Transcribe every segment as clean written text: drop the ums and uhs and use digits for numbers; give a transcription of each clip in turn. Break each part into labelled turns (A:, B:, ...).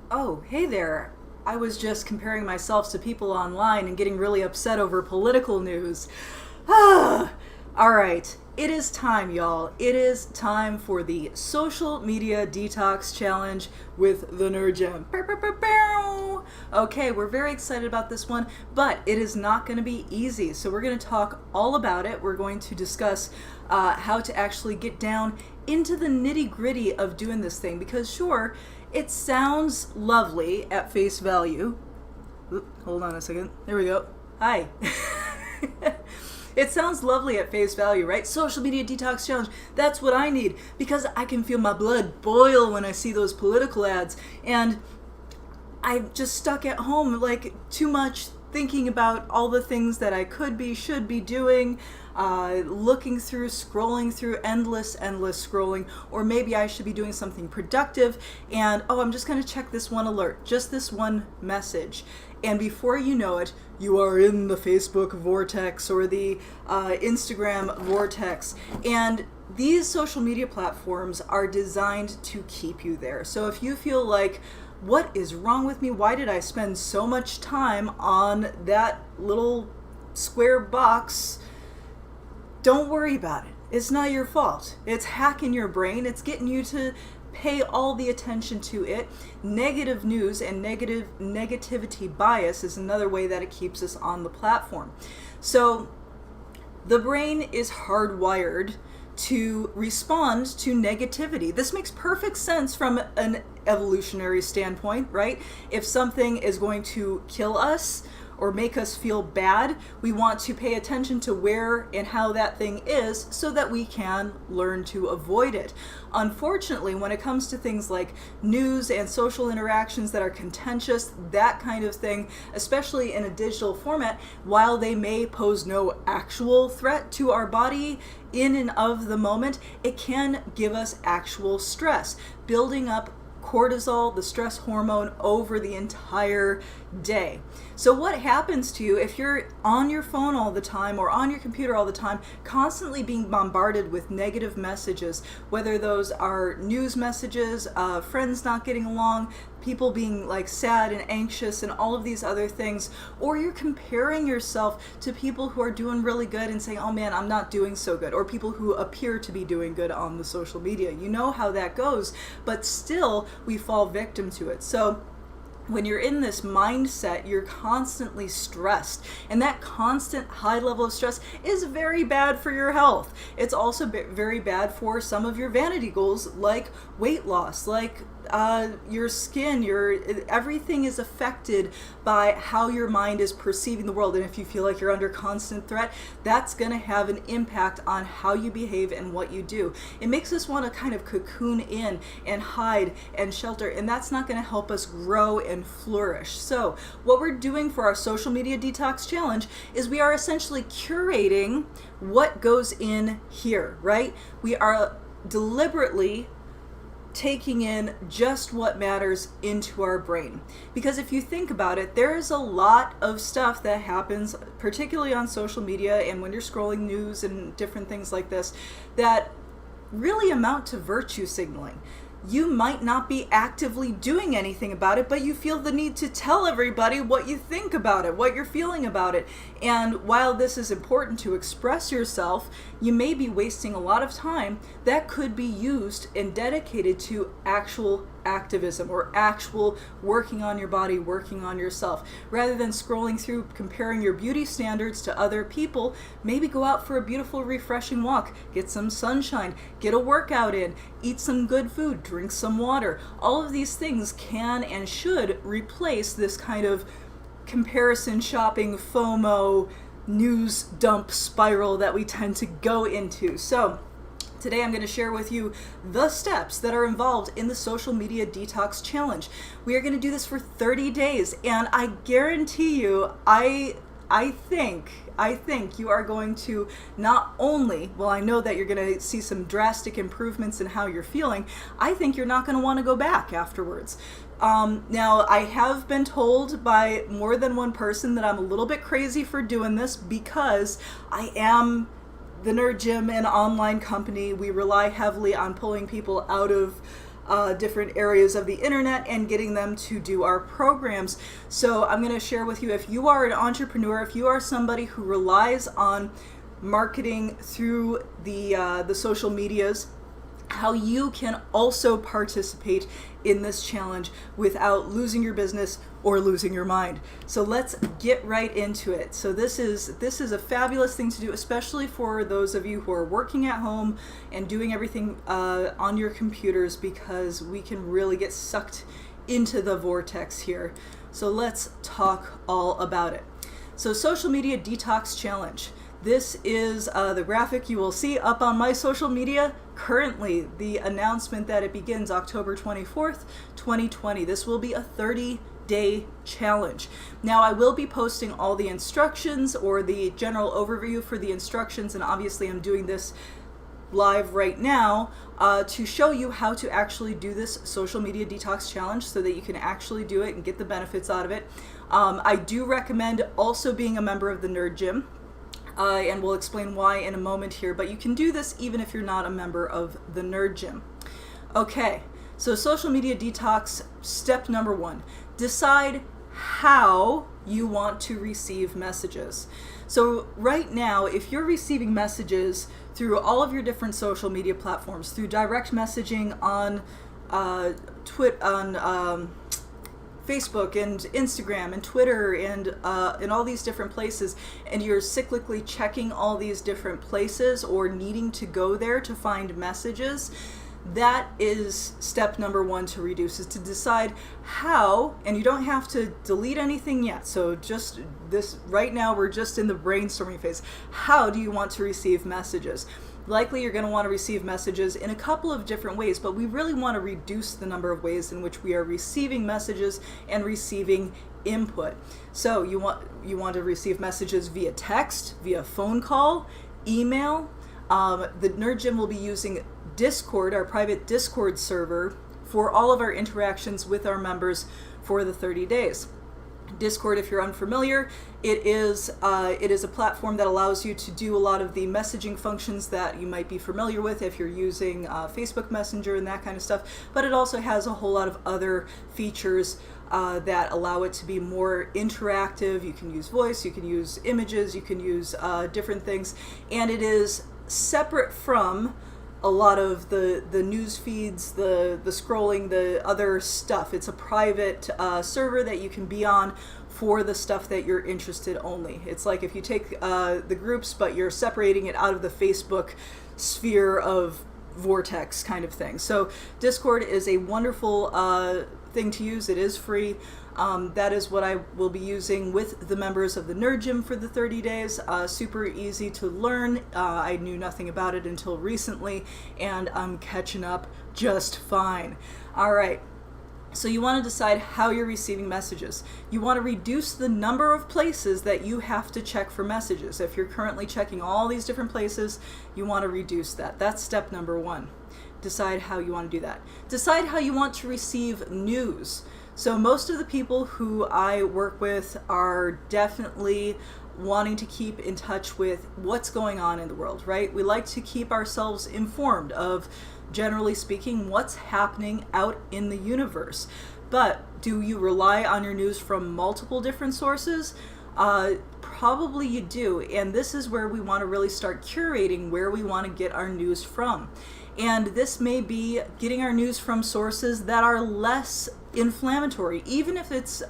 A: Oh, hey there. I was just comparing myself to people online and getting really upset over political news. Ah, all right. It is time, y'all. It is time for the social media detox challenge with the Nerd Gem. Okay, we're very excited about this one, but it is not going to be easy. So we're going to talk all about it. We're going to discuss how to actually get down into the nitty gritty of doing this thing, because sure, it sounds lovely at face value. Oop, hold on a second. There we go. Hi. It sounds lovely at face value, right? Social media detox challenge. That's what I need, because I can feel my blood boil when I see those political ads. And I'm just stuck at home, like, too much thinking about all the things that I could be, should be doing, looking through, scrolling through, endless scrolling, or maybe I should be doing something productive, and I'm just going to check this one alert, just this one message. And before you know it, you are in the Facebook vortex or the Instagram vortex. And these social media platforms are designed to keep you there. So if you feel like, what is wrong with me? Why did I spend so much time on that little square box? Don't worry about it. It's not your fault. It's hacking your brain. It's getting you to pay all the attention to it. Negative news and negativity bias is another way that it keeps us on the platform. So the brain is hardwired to respond to negativity. This makes perfect sense from an evolutionary standpoint, right? If something is going to kill us or make us feel bad, we want to pay attention to where and how that thing is so that we can learn to avoid it. Unfortunately, when it comes to things like news and social interactions that are contentious, that kind of thing, especially in a digital format, while they may pose no actual threat to our body in and of the moment, it can give us actual stress, building up cortisol, the stress hormone, over the entire day. So what happens to you if you're on your phone all the time or on your computer all the time, constantly being bombarded with negative messages, whether those are news messages, friends not getting along, people being like sad and anxious and all of these other things, or you're comparing yourself to people who are doing really good and saying, oh man, I'm not doing so good, or people who appear to be doing good on the social media. You know how that goes, but still we fall victim to it. So when you're in this mindset, you're constantly stressed, and that constant high level of stress is very bad for your health. It's also very bad for some of your vanity goals, like weight loss, like your skin, everything is affected by how your mind is perceiving the world. And if you feel like you're under constant threat, that's going to have an impact on how you behave and what you do. It makes us want to kind of cocoon in and hide and shelter, and that's not going to help us grow and flourish. So what we're doing for our social media detox challenge is we are essentially curating what goes in here, right? We are deliberately taking in just what matters into our brain. Because if you think about it, there's a lot of stuff that happens, particularly on social media and when you're scrolling news and different things like this, that really amount to virtue signaling. You might not be actively doing anything about it, but you feel the need to tell everybody what you think about it, what you're feeling about it. And while this is important to express yourself, you may be wasting a lot of time that could be used and dedicated to actual activism or actual working on your body, working on yourself. Rather than scrolling through, comparing your beauty standards to other people, maybe go out for a beautiful, refreshing walk, get some sunshine, get a workout in, eat some good food, drink some water. All of these things can and should replace this kind of comparison shopping, FOMO, news dump spiral that we tend to go into. So today I'm going to share with you the steps that are involved in the social media detox challenge. We are going to do this for 30 days, and I guarantee you, I think you are going to not only, well, I know that you're going to see some drastic improvements in how you're feeling, I think you're not going to want to go back afterwards. Now, I have been told by more than one person that I'm a little bit crazy for doing this because I am the Nerd Gym, an online company. We rely heavily on pulling people out of different areas of the internet and getting them to do our programs. So I'm going to share with you, if you are an entrepreneur, if you are somebody who relies on marketing through the social medias, how you can also participate in this challenge without losing your business or losing your mind. So let's get right into it. So this is a fabulous thing to do, especially for those of you who are working at home and doing everything on your computers, because we can really get sucked into the vortex here. So let's talk all about it. So social media detox challenge. This is the graphic you will see up on my social media currently. The announcement that it begins October 24th, 2020. This will be a 30-day challenge. Now, I will be posting all the instructions or the general overview for the instructions, and obviously I'm doing this live right now to show you how to actually do this social media detox challenge so that you can actually do it and get the benefits out of it. I do recommend also being a member of the Nerd Gym. And we'll explain why in a moment here, but you can do this even if you're not a member of the Nerd Gym. Okay, so social media detox, step number 1, decide how you want to receive messages. So right now, if you're receiving messages through all of your different social media platforms, through direct messaging on Facebook and Instagram and Twitter and in all these different places, and you're cyclically checking all these different places or needing to go there to find messages, that is step number 1 to reduce, is to decide how, and you don't have to delete anything yet. So just this, right now we're just in the brainstorming phase. How do you want to receive messages? Likely you're going to want to receive messages in a couple of different ways, but we really want to reduce the number of ways in which we are receiving messages and receiving input. So you want to receive messages via text, via phone call, email. The Nerd Gym will be using Discord, our private Discord server, for all of our interactions with our members for the 30 days. Discord, if you're unfamiliar, it is a platform that allows you to do a lot of the messaging functions that you might be familiar with if you're using Facebook Messenger and that kind of stuff, but it also has a whole lot of other features that allow it to be more interactive. You can use voice, you can use images, you can use different things, and it is separate from a lot of the news feeds, the scrolling, the other stuff. It's a private server that you can be on for the stuff that you're interested only. It's like if you take the groups, but you're separating it out of the Facebook sphere of vortex kind of thing. So Discord is a wonderful thing to use. It is free. That is what I will be using with the members of the Nerd Gym for the 30 days. Super easy to learn. I knew nothing about it until recently, and I'm catching up just fine. All right. So you want to decide how you're receiving messages. You want to reduce the number of places that you have to check for messages. If you're currently checking all these different places, you want to reduce that. That's step number 1. Decide how you want to do that. Decide how you want to receive news. So most of the people who I work with are definitely wanting to keep in touch with what's going on in the world, right? We like to keep ourselves informed of, generally speaking, what's happening out in the universe. But do you rely on your news from multiple different sources? Probably you do. And this is where we want to really start curating where we want to get our news from. And this may be getting our news from sources that are less inflammatory, even if it's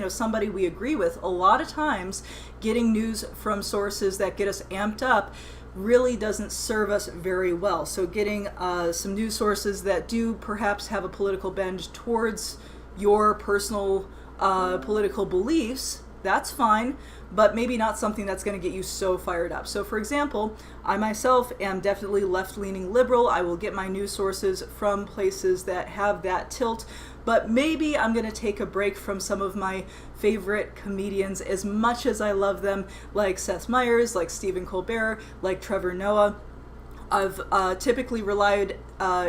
A: somebody we agree with. A lot of times getting news from sources that get us amped up really doesn't serve us very well. So getting some news sources that do perhaps have a political bend towards your personal political beliefs, that's fine, but maybe not something that's going to get you so fired up. So for example, I myself am definitely left-leaning liberal. I will get my news sources from places that have that tilt, but maybe I'm going to take a break from some of my favorite comedians, as much as I love them, like Seth Meyers, like Stephen Colbert, like Trevor Noah. I've typically relied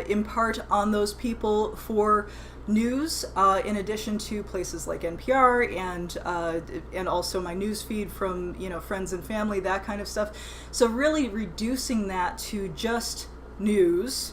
A: in part on those people for news, in addition to places like NPR and also my news feed from friends and family, that kind of stuff. So really reducing that to just news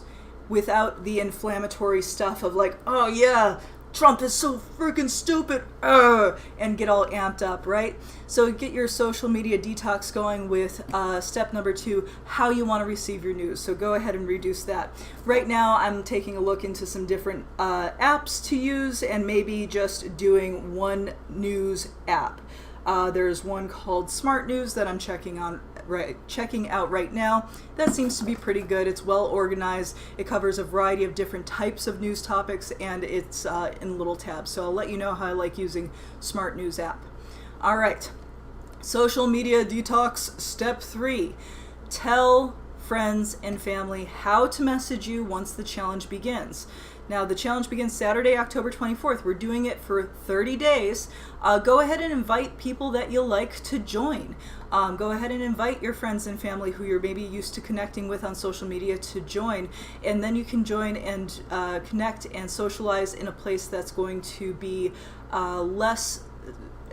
A: without the inflammatory stuff of like, oh yeah, Trump is so freaking stupid, and get all amped up, right? So get your social media detox going with step number 2, how you want to receive your news. So go ahead and reduce that. Right now, I'm taking a look into some different apps to use and maybe just doing one news app. There's one called Smart News that I'm checking out right now. That seems to be pretty good. It's well organized. It covers a variety of different types of news topics, and it's in little tabs. So I'll let you know how I like using Smart News app. All right, social media detox step 3. Tell friends and family how to message you once the challenge begins. Now, the challenge begins Saturday, October 24th. We're doing it for 30 days. Go ahead and invite people that you like to join. Go ahead and invite your friends and family who you're maybe used to connecting with on social media to join. And then you can join and connect and socialize in a place that's going to be less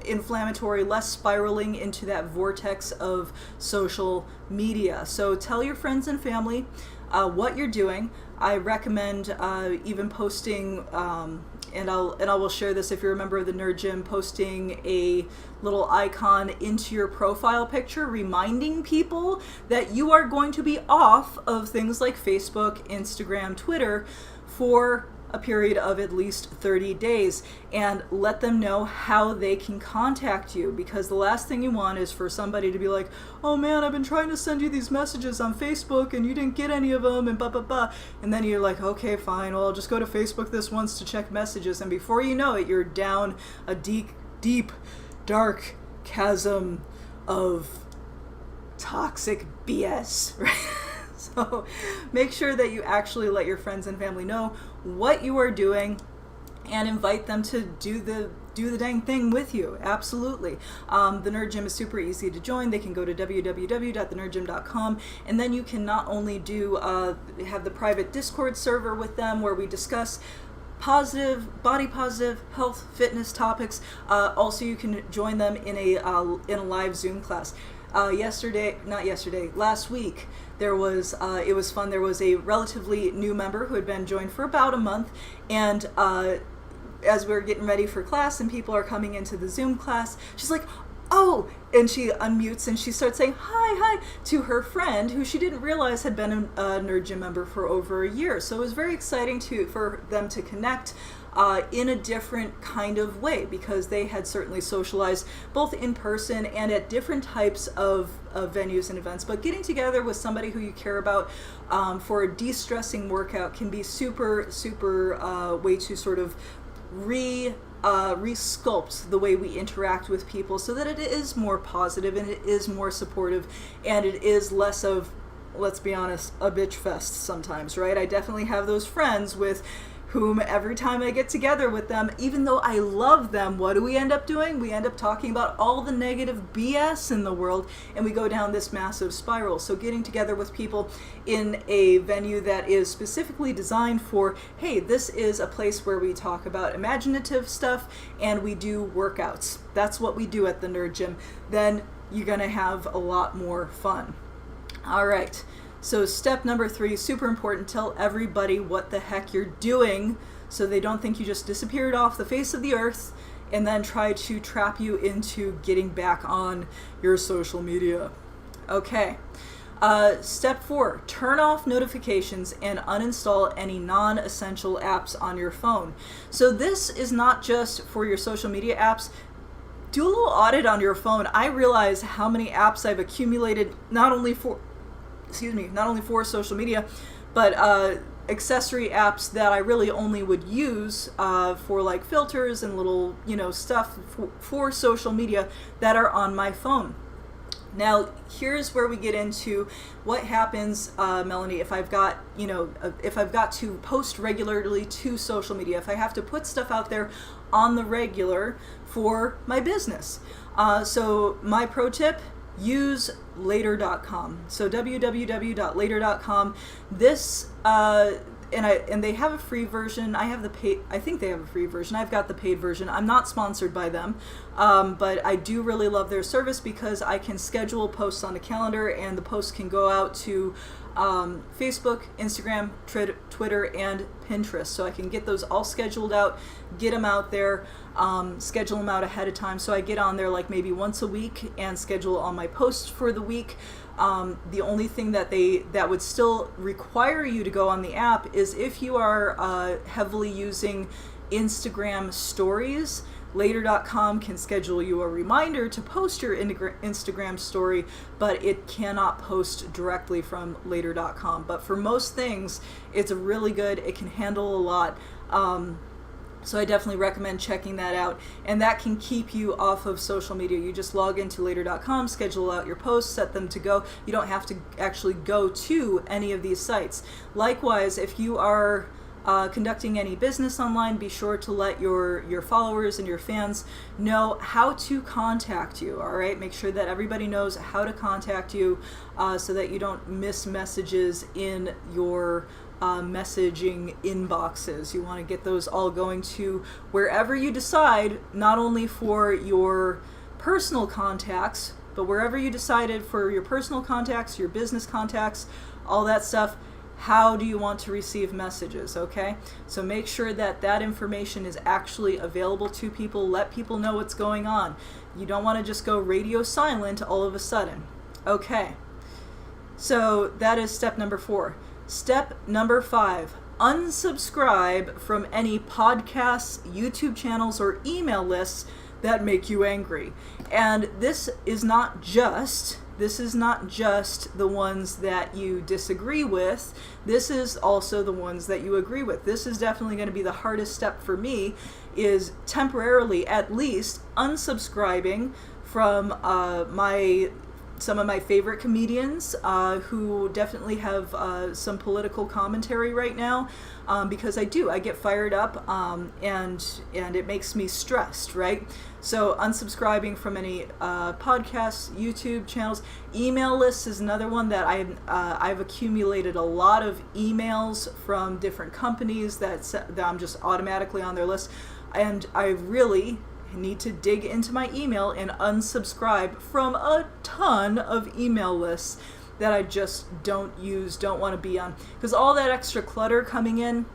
A: inflammatory, less spiraling into that vortex of social media. So tell your friends and family what you're doing. I recommend even posting, and I will share this if you're a member of the Nerd Gym, posting a little icon into your profile picture reminding people that you are going to be off of things like Facebook, Instagram, Twitter for a period of at least 30 days, and let them know how they can contact you, because the last thing you want is for somebody to be like, oh man, I've been trying to send you these messages on Facebook and you didn't get any of them and blah blah blah, and then you're like, okay fine, well I'll just go to Facebook this once to check messages, and before you know it, you're down a deep dark chasm of toxic BS, right? So make sure that you actually let your friends and family know what you are doing and invite them to do the dang thing with you. Absolutely. The Nerd Gym is super easy to join. They can go to www.thenerdgym.com, and then you can not only have the private Discord server with them where we discuss body positive, health, fitness topics. Also, you can join them in a live Zoom class. Last week, it was fun. There was a relatively new member who had been joined for about a month, and as we were getting ready for class and people are coming into the Zoom class, she's like, oh, and she unmutes and she starts saying hi to her friend who she didn't realize had been a Nerd Gym member for over a year. So it was very exciting for them to connect in a different kind of way, because they had certainly socialized both in person and at different types of venues and events. But getting together with somebody who you care about for a de-stressing workout can be super way to sort of re-sculpt the way we interact with people so that it is more positive and it is more supportive and it is less of, let's be honest, a bitch fest sometimes, right? I definitely have those friends with whom every time I get together with them, even though I love them, what do we end up doing? We end up talking about all the negative BS in the world, and we go down this massive spiral. So getting together with people in a venue that is specifically designed for, hey, this is a place where we talk about imaginative stuff and we do workouts. That's what we do at the Nerd Gym. Then you're gonna have a lot more fun. All right. So step number 3, super important, tell everybody what the heck you're doing so they don't think you just disappeared off the face of the earth and then try to trap you into getting back on your social media. Okay. Step 4, turn off notifications and uninstall any non-essential apps on your phone. So this is not just for your social media apps. Do a little audit on your phone. I realize how many apps I've accumulated not only for social media, but accessory apps that I really only would use for like filters and little, stuff for social media that are on my phone. Now, here's where we get into what happens, Melanie, if I've got to post regularly to social media, if I have to put stuff out there on the regular for my business. So my pro tip, use later.com. So www.later.com. This and they have a free version. I think they have a free version. I've got the paid version. I'm not sponsored by them, but I do really love their service because I can schedule posts on the calendar and the posts can go out to Facebook, Instagram, Twitter, and Pinterest. So I can get those all scheduled out, get them out there, schedule them out ahead of time. So I get on there like maybe once a week and schedule all my posts for the week. The only thing that would still require you to go on the app is if you are heavily using Instagram stories. Later.com can schedule you a reminder to post your Instagram story, but it cannot post directly from Later.com. But for most things, it's really good. It can handle a lot. So I definitely recommend checking that out. And that can keep you off of social media. You just log into Later.com, schedule out your posts, set them to go. You don't have to actually go to any of these sites. Likewise, if you are conducting any business online, be sure to let your followers and your fans know how to contact you. All right, make sure that everybody knows how to contact you, so that you don't miss messages in your messaging inboxes. You want to get those all going to wherever you decide, not only for your personal contacts, but wherever you decided for your personal contacts, your business contacts, all that stuff. How do you want to receive messages, okay? So make sure that that information is actually available to people. Let people know what's going on. You don't want to just go radio silent all of a sudden. Okay, so that is step number 4. Step number 5, unsubscribe from any podcasts, YouTube channels, or email lists that make you angry. And this is not just the ones that you disagree with. This is also the ones that you agree with. This is definitely going to be the hardest step for me, is temporarily at least unsubscribing from some of my favorite comedians who definitely have some political commentary right now, because I get fired up, and it makes me stressed, right? So unsubscribing from any podcasts, YouTube channels. Email lists is another one that I've accumulated a lot of emails from different companies that I'm just automatically on their list, and I really need to dig into my email and unsubscribe from a ton of email lists that I just don't want to be on, because all that extra clutter coming in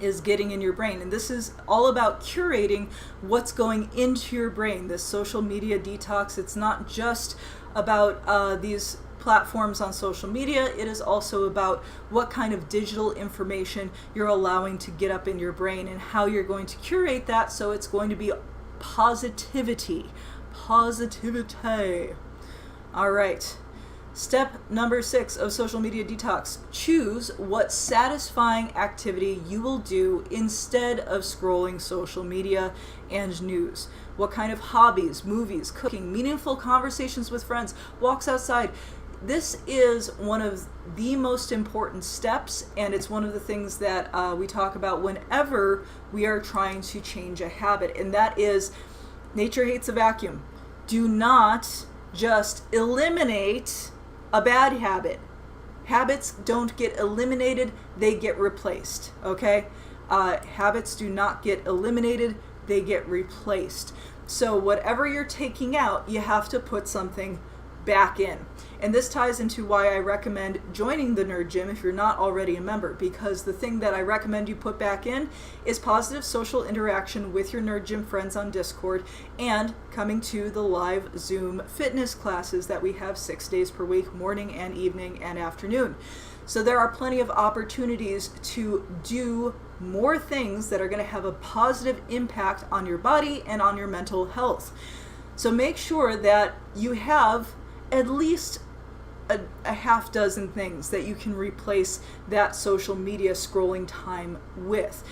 A: is getting in your brain. And this is all about curating what's going into your brain, this social media detox. It's not just about these platforms on social media. It is also about what kind of digital information you're allowing to get up in your brain and how you're going to curate that so it's going to be positivity. All right. Step number 6 of social media detox. Choose what satisfying activity you will do instead of scrolling social media and news. What kind of hobbies, movies, cooking, meaningful conversations with friends, walks outside. This is one of the most important steps, and it's one of the things that we talk about whenever we are trying to change a habit, and that is nature hates a vacuum. Do not just eliminate a bad habit. Habits don't get eliminated, they get replaced, okay? Habits do not get eliminated, they get replaced. So whatever you're taking out, you have to put something back in. And this ties into why I recommend joining the Nerd Gym if you're not already a member, because the thing that I recommend you put back in is positive social interaction with your Nerd Gym friends on Discord and coming to the live Zoom fitness classes that we have 6 days per week, morning and evening and afternoon. So there are plenty of opportunities to do more things that are going to have a positive impact on your body and on your mental health. So make sure that you have at least a half dozen things that you can replace that social media scrolling time with.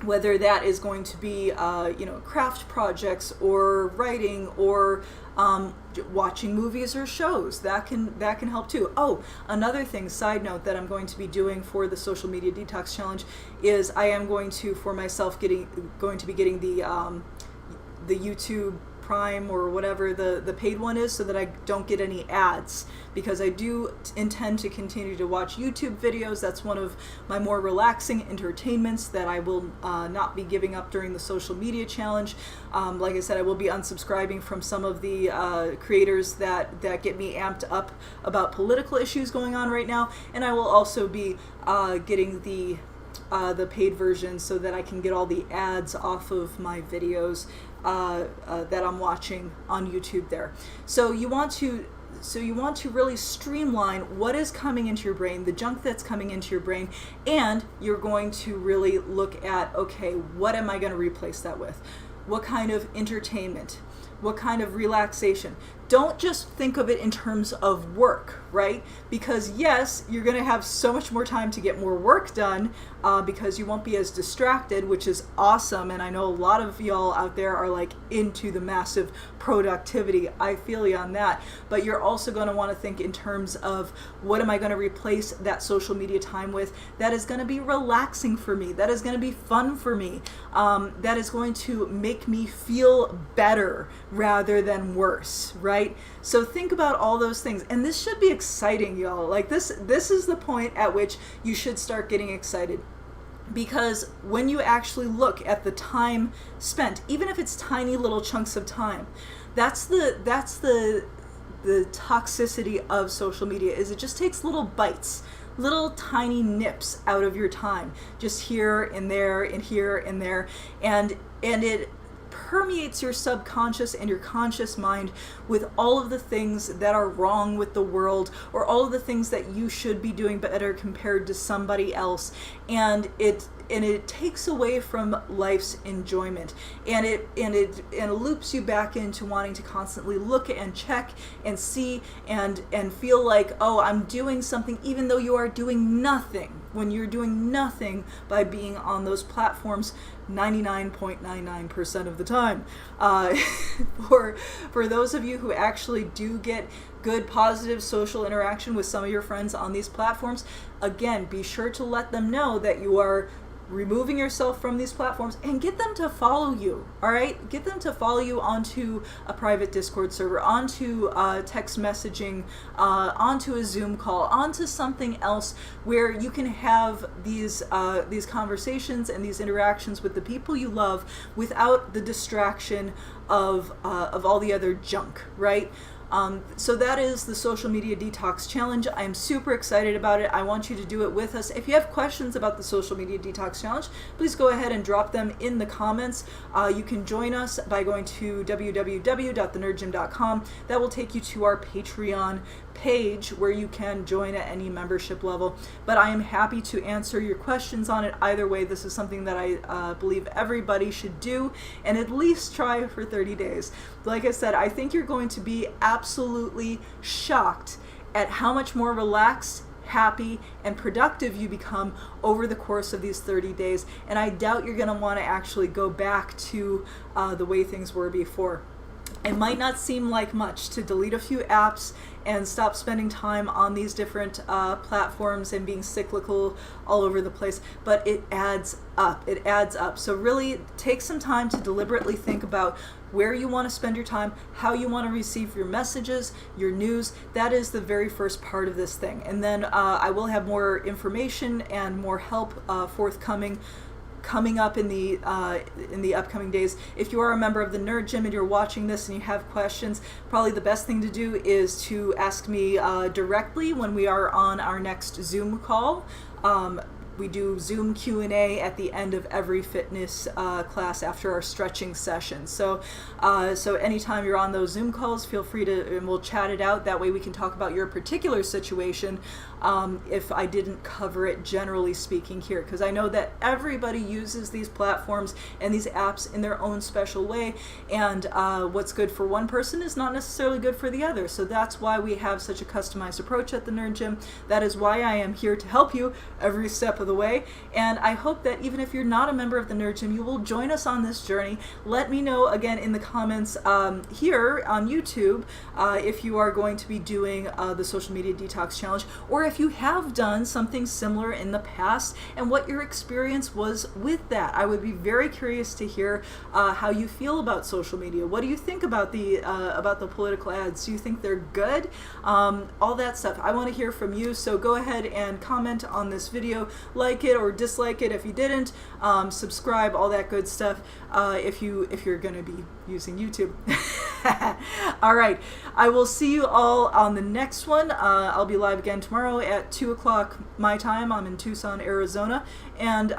A: Whether that is going to be craft projects or writing or watching movies or shows, that can help too. Oh, another thing, side note, that I'm going to be doing for the social media detox challenge is I am going to, for myself, going to be getting the YouTube Prime or whatever the paid one is, so that I don't get any ads, because I do intend to continue to watch YouTube videos. That's one of my more relaxing entertainments that I will not be giving up during the social media challenge. Like I said, I will be unsubscribing from some of the creators that get me amped up about political issues going on right now, and I will also be getting the paid version so that I can get all the ads off of my videos that I'm watching on YouTube there. So you want to really streamline what is coming into your brain, the junk that's coming into your brain, and you're going to really look at, okay, what am I going to replace that with? What kind of entertainment? What kind of relaxation? Don't just think of it in terms of work, right? Because yes, you're going to have so much more time to get more work done because you won't be as distracted, which is awesome. And I know a lot of y'all out there are like into the massive productivity. I feel you on that. But you're also going to want to think in terms of, what am I going to replace that social media time with that is going to be relaxing for me, that is going to be fun for me, that is going to make me feel better rather than worse, right? So think about all those things, and this should be exciting, y'all. Like this is the point at which you should start getting excited, because when you actually look at the time spent, even if it's tiny little chunks of time, that's the toxicity of social media, is it just takes little bites, little tiny nips out of your time, just here and there and here and there, and it permeates your subconscious and your conscious mind with all of the things that are wrong with the world, or all of the things that you should be doing better compared to somebody else, and it takes away from life's enjoyment, and it loops you back into wanting to constantly look and check and see and feel like, oh, I'm doing something, even though you are doing nothing, when you're doing nothing by being on those platforms 99.99% of the time. For those of you who actually do get good positive social interaction with some of your friends on these platforms, again, be sure to let them know that you are removing yourself from these platforms, and get them to follow you. All right, get them to follow you onto a private Discord server, onto text messaging, onto a Zoom call, onto something else where you can have these conversations and these interactions with the people you love without the distraction of all the other junk, right? So that is the Social Media Detox Challenge. I am super excited about it. I want you to do it with us. If you have questions about the Social Media Detox Challenge, please go ahead and drop them in the comments. You can join us by going to www.thenerdgym.com. That will take you to our Patreon page where you can join at any membership level. But I am happy to answer your questions on it either way. This is something that I believe everybody should do and at least try for 30 days. Like I said, I think you're going to be absolutely shocked at how much more relaxed, happy, and productive you become over the course of these 30 days. And I doubt you're going to want to actually go back to the way things were before. It might not seem like much to delete a few apps and stop spending time on these different platforms and being cyclical all over the place, but it adds up. It adds up. So really take some time to deliberately think about where you want to spend your time, how you want to receive your messages, your news. That is the very first part of this thing. And then I will have more information and more help coming up in the upcoming days. If you are a member of the Nerd Gym and you're watching this and you have questions, probably the best thing to do is to ask me directly when we are on our next Zoom call. We do Zoom Q&A at the end of every fitness class after our stretching session. So anytime you're on those Zoom calls, feel free to, and we'll chat it out. That way we can talk about your particular situation if I didn't cover it generally speaking here. Because I know that everybody uses these platforms and these apps in their own special way. And what's good for one person is not necessarily good for the other. So that's why we have such a customized approach at the Nerd Gym. That is why I am here to help you every step of the way. And I hope that even if you're not a member of the Nerd Gym, you will join us on this journey. Let me know again in the comments here on YouTube if you are going to be doing the Social Media Detox Challenge, or if you have done something similar in the past and what your experience was with that. I would be very curious to hear how you feel about social media. What do you think about the political ads? Do you think they're good? All that stuff. I want to hear from you, so go ahead and comment on this video, like it or dislike it if you didn't, subscribe, all that good stuff, if you're going to be using YouTube. All right, I will see you all on the next one. I'll be live again tomorrow at 2 o'clock my time. I'm in Tucson, Arizona, and